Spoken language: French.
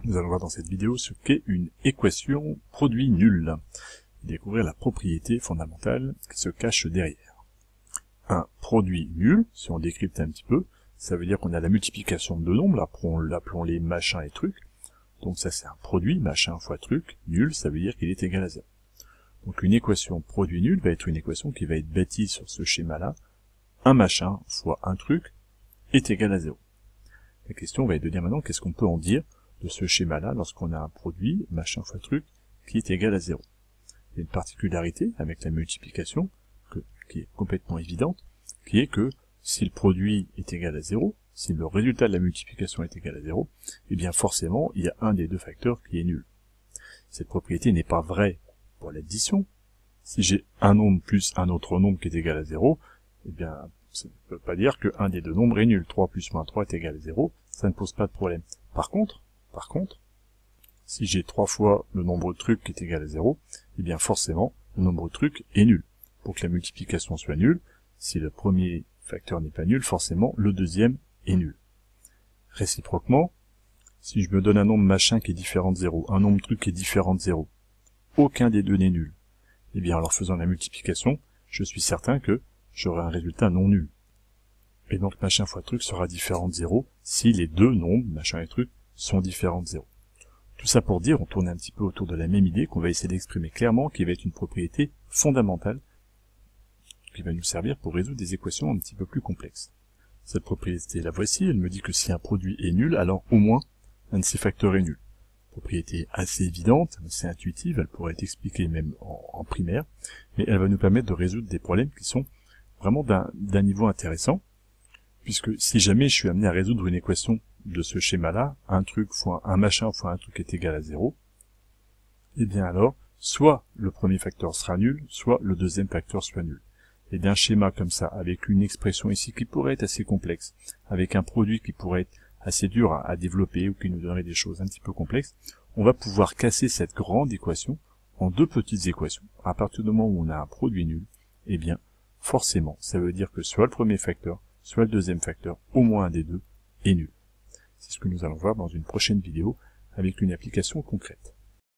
Nous allons voir dans cette vidéo ce qu'est une équation produit nul, et découvrir la propriété fondamentale qui se cache derrière. Un produit nul, si on décrypte un petit peu, ça veut dire qu'on a la multiplication de deux nombres, appelons-les machin et truc. Donc ça c'est un produit, machin fois truc, nul, ça veut dire qu'il est égal à 0. Donc une équation produit nul va être une équation qui va être bâtie sur ce schéma-là. Un machin fois un truc est égal à 0. La question va être de dire maintenant qu'est-ce qu'on peut en dire de ce schéma-là lorsqu'on a un produit, machin fois truc, qui est égal à 0. Il y a une particularité avec la multiplication, qui est complètement évidente, qui est que si le produit est égal à 0, si le résultat de la multiplication est égal à 0, eh bien forcément il y a un des deux facteurs qui est nul. Cette propriété n'est pas vraie pour l'addition. Si j'ai un nombre plus un autre nombre qui est égal à 0, eh bien ça ne peut pas dire qu'un des deux nombres est nul. 3 plus moins 3 est égal à 0, ça ne pose pas de problème. Par contre, si j'ai 3 fois le nombre de trucs qui est égal à 0, eh bien forcément, le nombre de trucs est nul. Pour que la multiplication soit nulle, si le premier facteur n'est pas nul, forcément, le deuxième est nul. Réciproquement, si je me donne un nombre machin qui est différent de 0, un nombre truc qui est différent de 0, aucun des deux n'est nul. Eh bien, en leur faisant la multiplication, je suis certain que j'aurai un résultat non nul. Et donc, machin fois truc sera différent de 0 si les deux nombres, machin et truc, sont différents de 0. Tout ça pour dire, on tourne un petit peu autour de la même idée qu'on va essayer d'exprimer clairement, qui va être une propriété fondamentale, qui va nous servir pour résoudre des équations un petit peu plus complexes. Cette propriété, la voici, elle me dit que si un produit est nul, alors au moins un de ses facteurs est nul. Propriété assez évidente, assez intuitive, elle pourrait être expliquée même en primaire, mais elle va nous permettre de résoudre des problèmes qui sont vraiment d'un niveau intéressant, puisque si jamais je suis amené à résoudre une équation de ce schéma-là, un truc fois un machin fois un truc est égal à 0, et bien alors, soit le premier facteur sera nul, soit le deuxième facteur sera nul. Et d'un schéma comme ça, avec une expression ici qui pourrait être assez complexe, avec un produit qui pourrait être assez dur à développer ou qui nous donnerait des choses un petit peu complexes, on va pouvoir casser cette grande équation en deux petites équations. À partir du moment où on a un produit nul, eh bien, forcément, ça veut dire que soit le premier facteur, soit le deuxième facteur, au moins un des deux, est nul. C'est ce que nous allons voir dans une prochaine vidéo avec une application concrète.